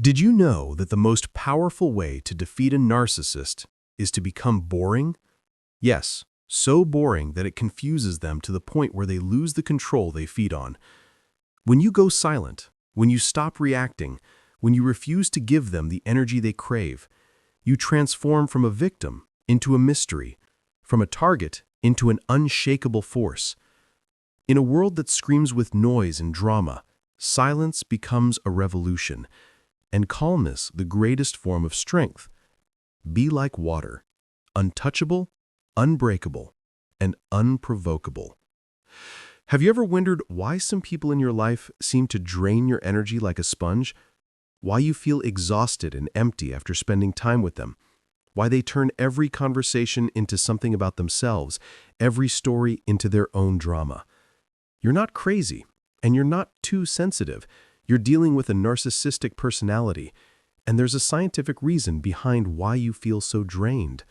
Did you know that the most powerful way to defeat a narcissist is to become boring? Yes, so boring that it confuses them to the point where they lose the control they feed on. When you go silent, when you stop reacting, when you refuse to give them the energy they crave, you transform from a victim into a mystery, from a target into an unshakable force. In a world that screams with noise and drama, silence becomes a revolution, and calmness the greatest form of strength. Be like water, untouchable, unbreakable, and unprovocable. Have you ever wondered why some people in your life seem to drain your energy like a sponge? Why you feel exhausted and empty after spending time with them? Why they turn every conversation into something about themselves, every story into their own drama? You're not crazy, and you're not too sensitive. You're dealing with a narcissistic personality, and there's a scientific reason behind why you feel so drained.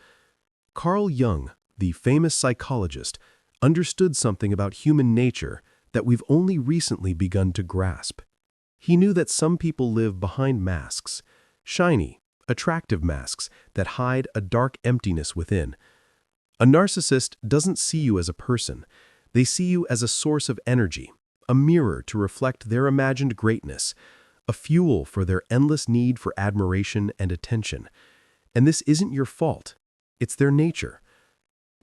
Carl Jung, the famous psychologist, understood something about human nature that we've only recently begun to grasp. He knew that some people live behind masks, shiny, attractive masks that hide a dark emptiness within. A narcissist doesn't see you as a person. They see you as a source of energy, a mirror to reflect their imagined greatness, a fuel for their endless need for admiration and attention. And this isn't your fault. It's their nature.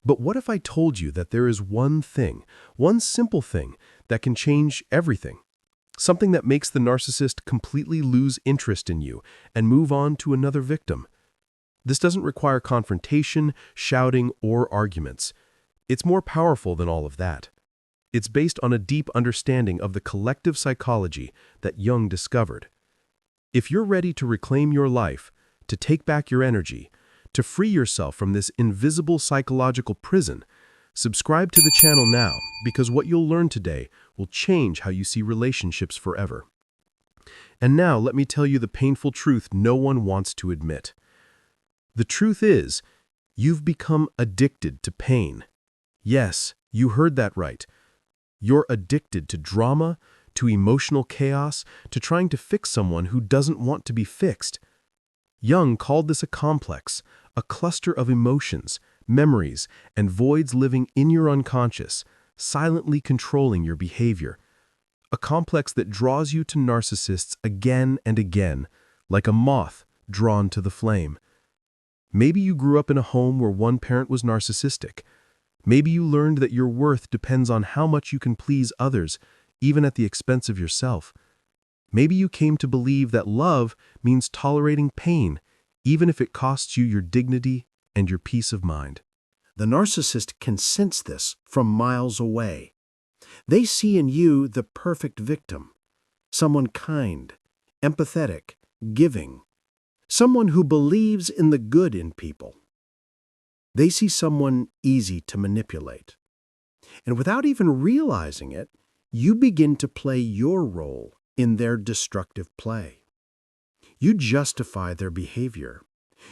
But what if I told you that there is one thing, one simple thing, that can change everything? Something that makes the narcissist completely lose interest in you and move on to another victim. This doesn't require confrontation, shouting, or arguments. It's more powerful than all of that. It's based on a deep understanding of the collective psychology that Jung discovered. If you're ready to reclaim your life, to take back your energy, to free yourself from this invisible psychological prison, subscribe to the channel now, because what you'll learn today will change how you see relationships forever. And now let me tell you the painful truth no one wants to admit. The truth is, you've become addicted to pain. Yes, you heard that right. You're addicted to drama, to emotional chaos, to trying to fix someone who doesn't want to be fixed. Jung called this a complex, a cluster of emotions, memories, and voids living in your unconscious, silently controlling your behavior. A complex that draws you to narcissists again and again, like a moth drawn to the flame. Maybe you grew up in a home where one parent was narcissistic. Maybe you learned that your worth depends on how much you can please others, even at the expense of yourself. Maybe you came to believe that love means tolerating pain, even if it costs you your dignity and your peace of mind. The narcissist can sense this from miles away. They see in you the perfect victim, someone kind, empathetic, giving, someone who believes in the good in people. They see someone easy to manipulate. And without even realizing it, you begin to play your role in their destructive play. You justify their behavior.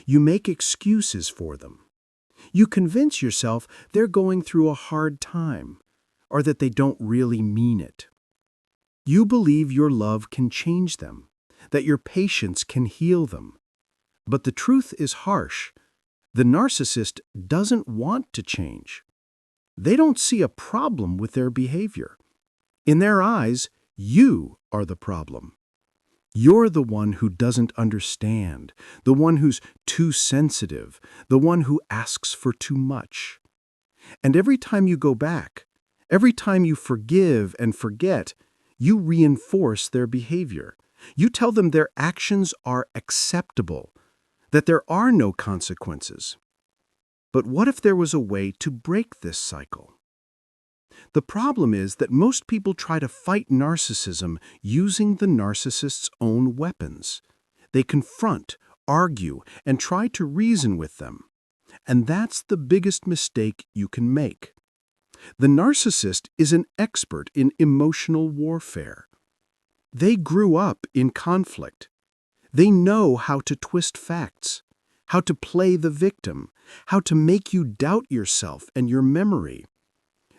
You make excuses for them. You convince yourself they're going through a hard time, or that they don't really mean it. You believe your love can change them, that your patience can heal them. But the truth is harsh. The narcissist doesn't want to change. They don't see a problem with their behavior. In their eyes, you are the problem. You're the one who doesn't understand, the one who's too sensitive, the one who asks for too much. And every time you go back, every time you forgive and forget, you reinforce their behavior. You tell them their actions are acceptable, that there are no consequences. But what if there was a way to break this cycle? The problem is that most people try to fight narcissism using the narcissist's own weapons. They confront, argue, and try to reason with them. And that's the biggest mistake you can make. The narcissist is an expert in emotional warfare. They grew up in conflict. They know how to twist facts, how to play the victim, how to make you doubt yourself and your memory.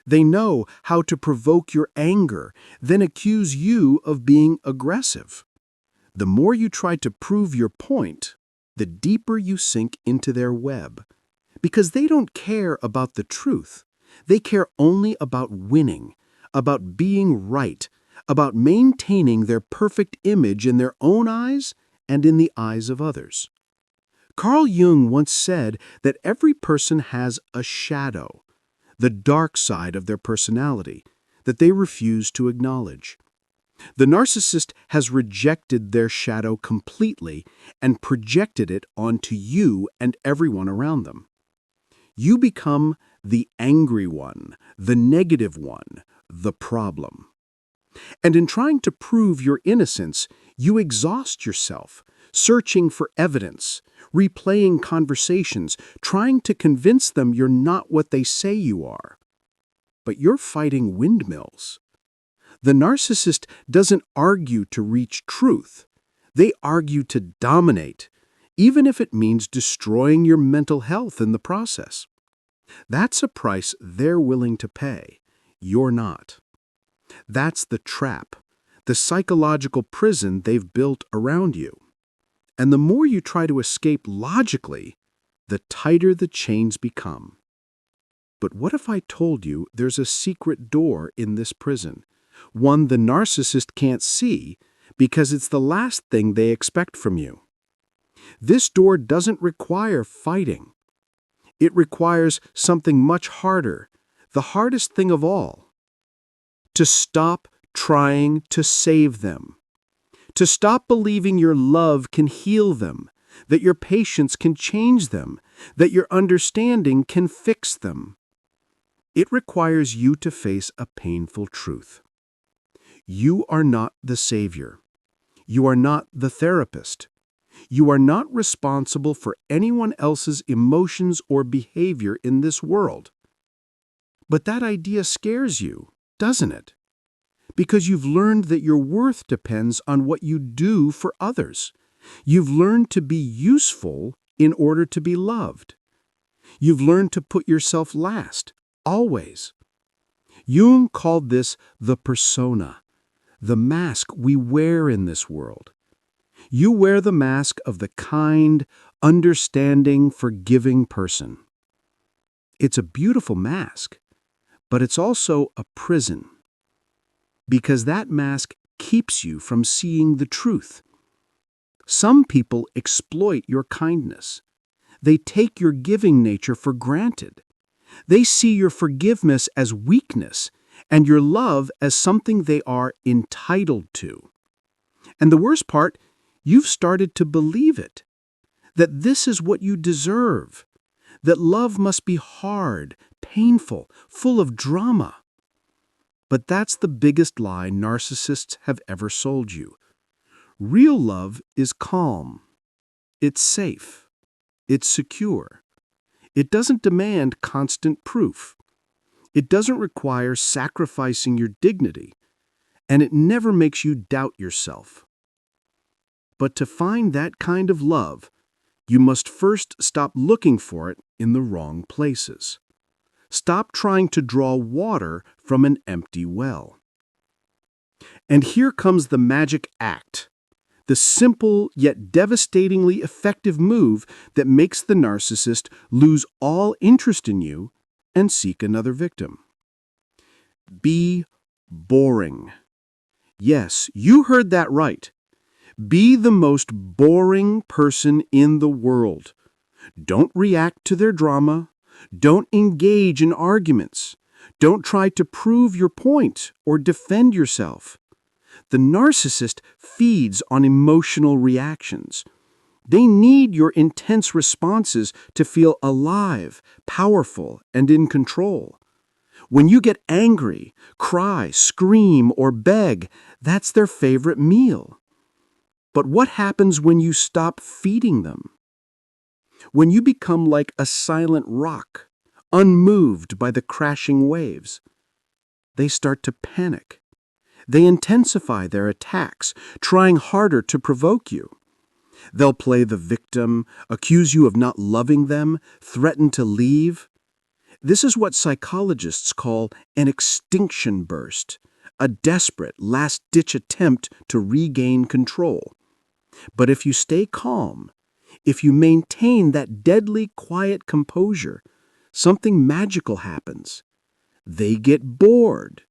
They know how to provoke your anger, then accuse you of being aggressive. The more you try to prove your point, the deeper you sink into their web. Because they don't care about the truth. They care only about winning, about being right, about maintaining their perfect image in their own eyes and in the eyes of others. Carl Jung once said that every person has a shadow, the dark side of their personality, that they refuse to acknowledge. The narcissist has rejected their shadow completely and projected it onto you and everyone around them. You become the angry one, the negative one, the problem. And in trying to prove your innocence, you exhaust yourself, searching for evidence, replaying conversations, trying to convince them you're not what they say you are. But you're fighting windmills. The narcissist doesn't argue to reach truth. They argue to dominate, even if it means destroying your mental health in the process. That's a price they're willing to pay. You're not. That's the trap, the psychological prison they've built around you. And the more you try to escape logically, the tighter the chains become. But what if I told you there's a secret door in this prison, one the narcissist can't see because it's the last thing they expect from you? This door doesn't require fighting. It requires something much harder, the hardest thing of all. To stop trying to save them. To stop believing your love can heal them, that your patience can change them, that your understanding can fix them. It requires you to face a painful truth. You are not the savior. You are not the therapist. You are not responsible for anyone else's emotions or behavior in this world. But that idea scares you, doesn't it? Because you've learned that your worth depends on what you do for others. You've learned to be useful in order to be loved. You've learned to put yourself last, always. Jung called this the persona, the mask we wear in this world. You wear the mask of the kind, understanding, forgiving person. It's a beautiful mask, but it's also a prison. Because that mask keeps you from seeing the truth. Some people exploit your kindness. They take your giving nature for granted. They see your forgiveness as weakness and your love as something they are entitled to. And the worst part, you've started to believe it, that this is what you deserve, that love must be hard, painful, full of drama. But that's the biggest lie narcissists have ever sold you. Real love is calm. It's safe. It's secure. It doesn't demand constant proof. It doesn't require sacrificing your dignity, and it never makes you doubt yourself. But to find that kind of love, you must first stop looking for it in the wrong places. Stop trying to draw water from an empty well. And here comes the magic act, the simple yet devastatingly effective move that makes the narcissist lose all interest in you and seek another victim. Be boring. Yes, you heard that right. Be the most boring person in the world. Don't react to their drama. Don't engage in arguments. Don't try to prove your point or defend yourself. The narcissist feeds on emotional reactions. They need your intense responses to feel alive, powerful, and in control. When you get angry, cry, scream, or beg, that's their favorite meal. But what happens when you stop feeding them? When you become like a silent rock, unmoved by the crashing waves? They start to panic. They intensify their attacks, trying harder to provoke you. They'll play the victim, accuse you of not loving them, threaten to leave. This is what psychologists call an extinction burst, a desperate, last-ditch attempt to regain control. But if you stay calm, if you maintain that deadly quiet composure, something magical happens. They get bored.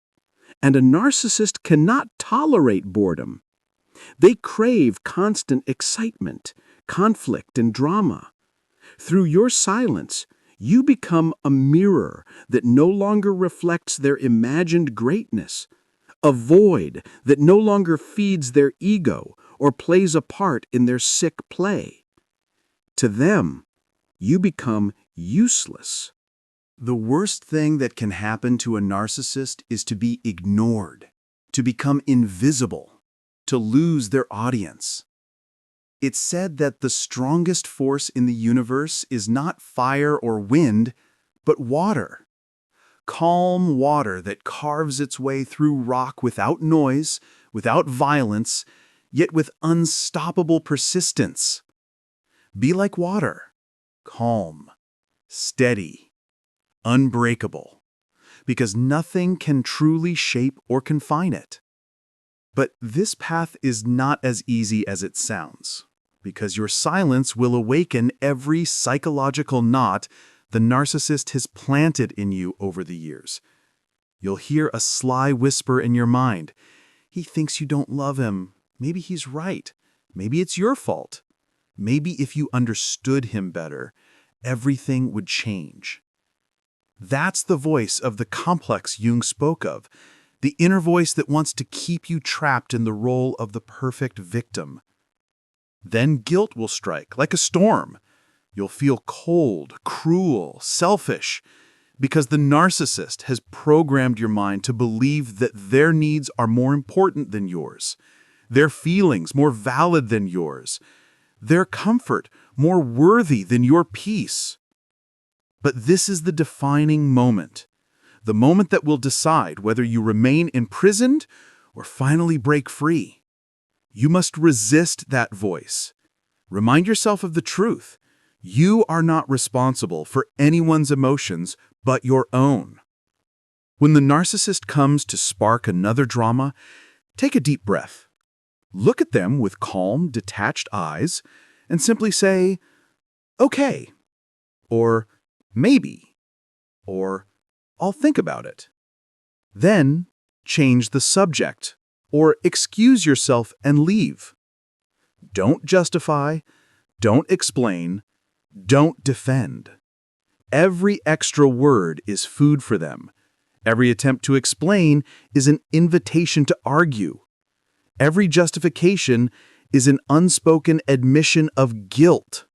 And a narcissist cannot tolerate boredom. They crave constant excitement, conflict, and drama. Through your silence, you become a mirror that no longer reflects their imagined greatness, a void that no longer feeds their ego or plays a part in their sick play. To them, you become useless. The worst thing that can happen to a narcissist is to be ignored, to become invisible, to lose their audience. It's said that the strongest force in the universe is not fire or wind, but water. Calm water that carves its way through rock without noise, without violence, yet with unstoppable persistence. Be like water, calm, steady, unbreakable, because nothing can truly shape or confine it. But this path is not as easy as it sounds, because your silence will awaken every psychological knot the narcissist has planted in you over the years. You'll hear a sly whisper in your mind. He thinks you don't love him. Maybe he's right. Maybe it's your fault. Maybe if you understood him better, everything would change. That's the voice of the complex Jung spoke of, the inner voice that wants to keep you trapped in the role of the perfect victim. Then guilt will strike, like a storm. You'll feel cold, cruel, selfish, because the narcissist has programmed your mind to believe that their needs are more important than yours, their feelings more valid than yours, their comfort more worthy than your peace. But this is the defining moment, the moment that will decide whether you remain imprisoned or finally break free. You must resist that voice. Remind yourself of the truth. You are not responsible for anyone's emotions but your own. When the narcissist comes to spark another drama, take a deep breath. Look at them with calm, detached eyes and simply say, "Okay," or "Maybe," or "I'll think about it." Then change the subject, or excuse yourself and leave. Don't justify, don't explain, don't defend. Every extra word is food for them. Every attempt to explain is an invitation to argue. Every justification is an unspoken admission of guilt.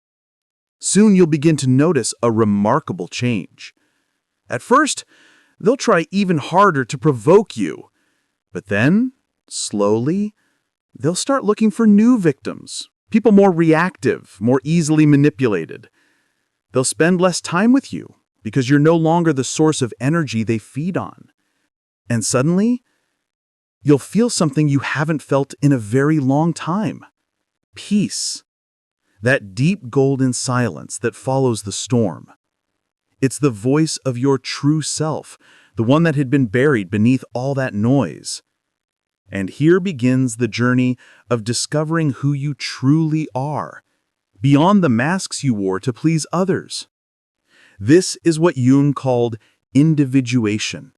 Soon you'll begin to notice a remarkable change. At first, they'll try even harder to provoke you, but then, slowly, they'll start looking for new victims, people more reactive, more easily manipulated. They'll spend less time with you because you're no longer the source of energy they feed on. And suddenly, you'll feel something you haven't felt in a very long time: peace. That deep golden silence that follows the storm. It's the voice of your true self, the one that had been buried beneath all that noise. And here begins the journey of discovering who you truly are, beyond the masks you wore to please others. This is what Jung called individuation,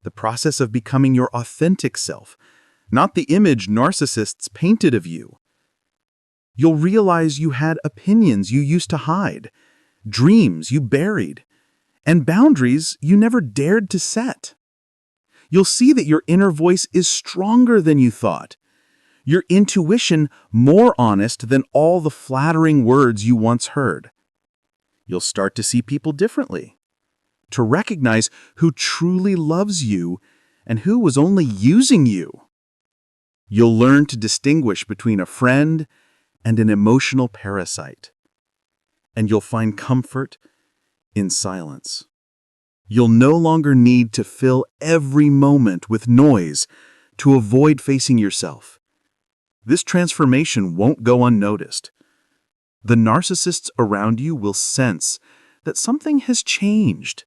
the process of becoming your authentic self, not the image narcissists painted of you. You'll realize you had opinions you used to hide, dreams you buried, and boundaries you never dared to set. You'll see that your inner voice is stronger than you thought, your intuition more honest than all the flattering words you once heard. You'll start to see people differently, to recognize who truly loves you and who was only using you. You'll learn to distinguish between a friend and an emotional parasite. And you'll find comfort in silence. You'll no longer need to fill every moment with noise to avoid facing yourself. This transformation won't go unnoticed. The narcissists around you will sense that something has changed.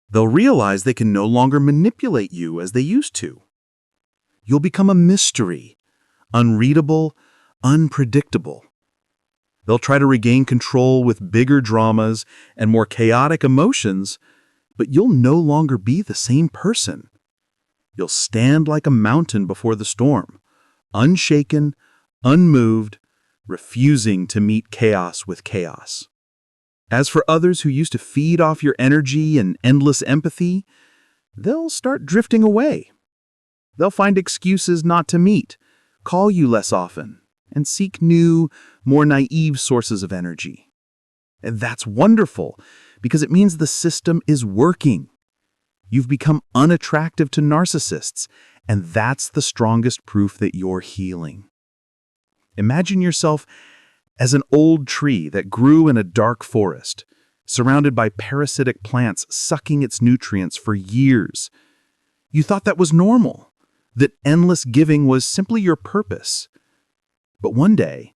They'll realize they can no longer manipulate you as they used to. You'll become a mystery, unreadable, unpredictable. They'll try to regain control with bigger dramas and more chaotic emotions, but you'll no longer be the same person. You'll stand like a mountain before the storm, unshaken, unmoved, refusing to meet chaos with chaos. As for others who used to feed off your energy and endless empathy, they'll start drifting away. They'll find excuses not to meet, call you less often, and seek new, more naive sources of energy. And that's wonderful, because it means the system is working. You've become unattractive to narcissists, and that's the strongest proof that you're healing. Imagine yourself as an old tree that grew in a dark forest, surrounded by parasitic plants sucking its nutrients for years. You thought that was normal, that endless giving was simply your purpose. But one day,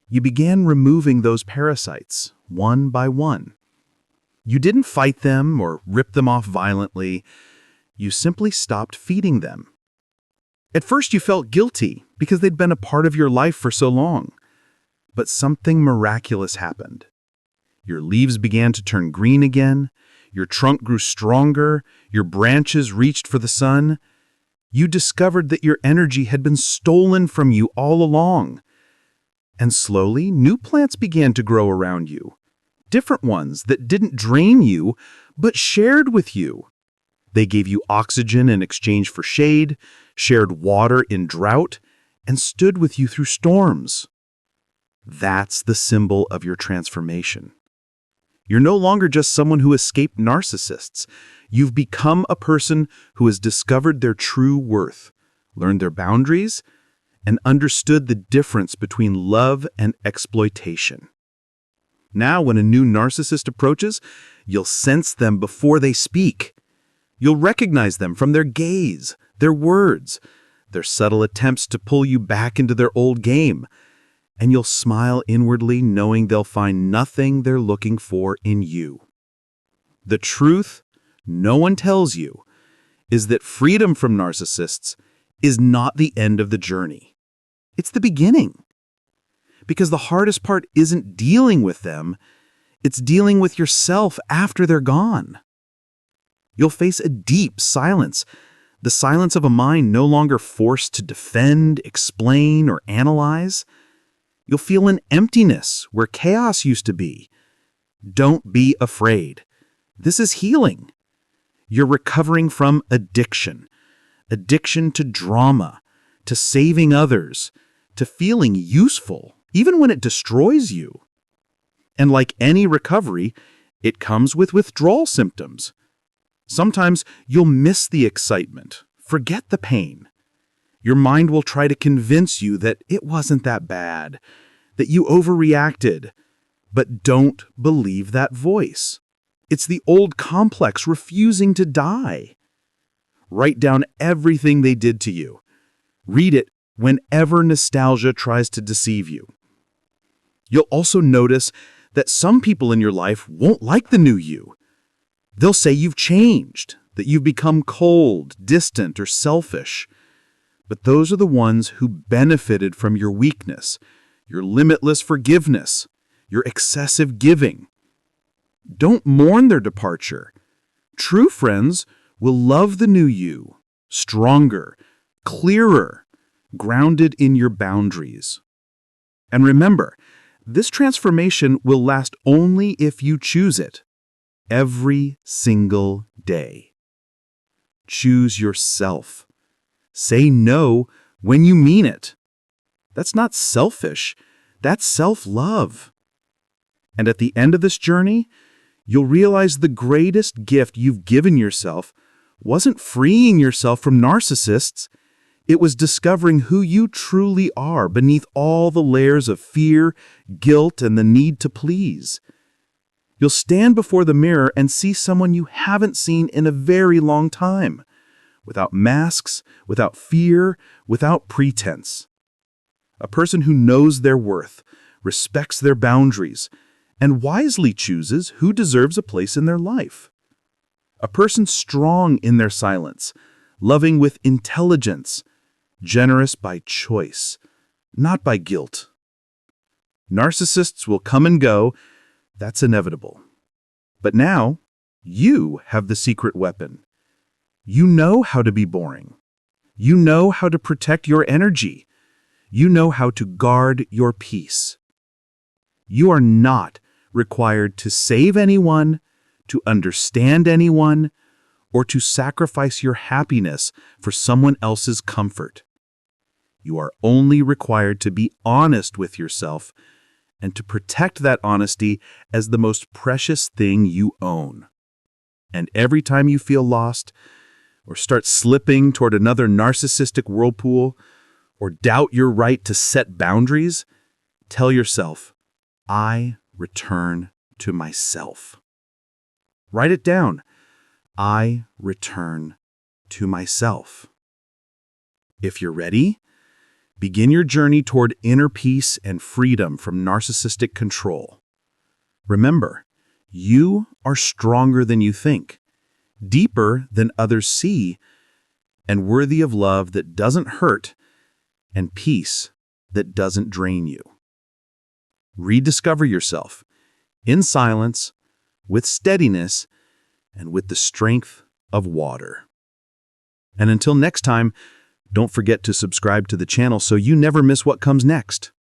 you began removing those parasites, one by one. You didn't fight them or rip them off violently. You simply stopped feeding them. At first you felt guilty because they'd been a part of your life for so long. But something miraculous happened. Your leaves began to turn green again, your trunk grew stronger, your branches reached for the sun. You discovered that your energy had been stolen from you all along. And slowly, new plants began to grow around you. Different ones that didn't drain you, but shared with you. They gave you oxygen in exchange for shade, shared water in drought, and stood with you through storms. That's the symbol of your transformation. You're no longer just someone who escaped narcissists. You've become a person who has discovered their true worth, learned their boundaries, and understood the difference between love and exploitation. Now, when a new narcissist approaches, you'll sense them before they speak. You'll recognize them from their gaze, their words, their subtle attempts to pull you back into their old game. And you'll smile inwardly knowing they'll find nothing they're looking for in you. The truth no one tells you is that freedom from narcissists is not the end of the journey. It's the beginning. Because the hardest part isn't dealing with them, it's dealing with yourself after they're gone. You'll face a deep silence, the silence of a mind no longer forced to defend, explain, or analyze. You'll feel an emptiness where chaos used to be. Don't be afraid. This is healing. You're recovering from addiction. Addiction to drama, to saving others, to feeling useful, even when it destroys you. And like any recovery, it comes with withdrawal symptoms. Sometimes you'll miss the excitement, forget the pain. Your mind will try to convince you that it wasn't that bad, that you overreacted. But don't believe that voice. It's the old complex refusing to die. Write down everything they did to you. Read it whenever nostalgia tries to deceive you. You'll also notice that some people in your life won't like the new you. They'll say you've changed, that you've become cold, distant, or selfish. But those are the ones who benefited from your weakness, your limitless forgiveness, your excessive giving. Don't mourn their departure. True friends will love the new you, stronger, clearer, grounded in your boundaries. And remember, this transformation will last only if you choose it, every single day. Choose yourself. Say no when you mean it. That's not selfish, that's self-love. And at the end of this journey, you'll realize the greatest gift you've given yourself wasn't freeing yourself from narcissists. It was discovering who you truly are beneath all the layers of fear, guilt, and the need to please. You'll stand before the mirror and see someone you haven't seen in a very long time, without masks, without fear, without pretense. A person who knows their worth, respects their boundaries, and wisely chooses who deserves a place in their life. A person strong in their silence, loving with intelligence, generous by choice, not by guilt. Narcissists will come and go, that's inevitable. But now, you have the secret weapon. You know how to be boring. You know how to protect your energy. You know how to guard your peace. You are not required to save anyone, to understand anyone, or to sacrifice your happiness for someone else's comfort. You are only required to be honest with yourself and to protect that honesty as the most precious thing you own. And every time you feel lost, or start slipping toward another narcissistic whirlpool, or doubt your right to set boundaries, tell yourself, I return to myself. Write it down. I return to myself. If you're ready, begin your journey toward inner peace and freedom from narcissistic control. Remember, you are stronger than you think, deeper than others see, and worthy of love that doesn't hurt and peace that doesn't drain you. Rediscover yourself in silence, with steadiness, and with the strength of water. And until next time, don't forget to subscribe to the channel so you never miss what comes next.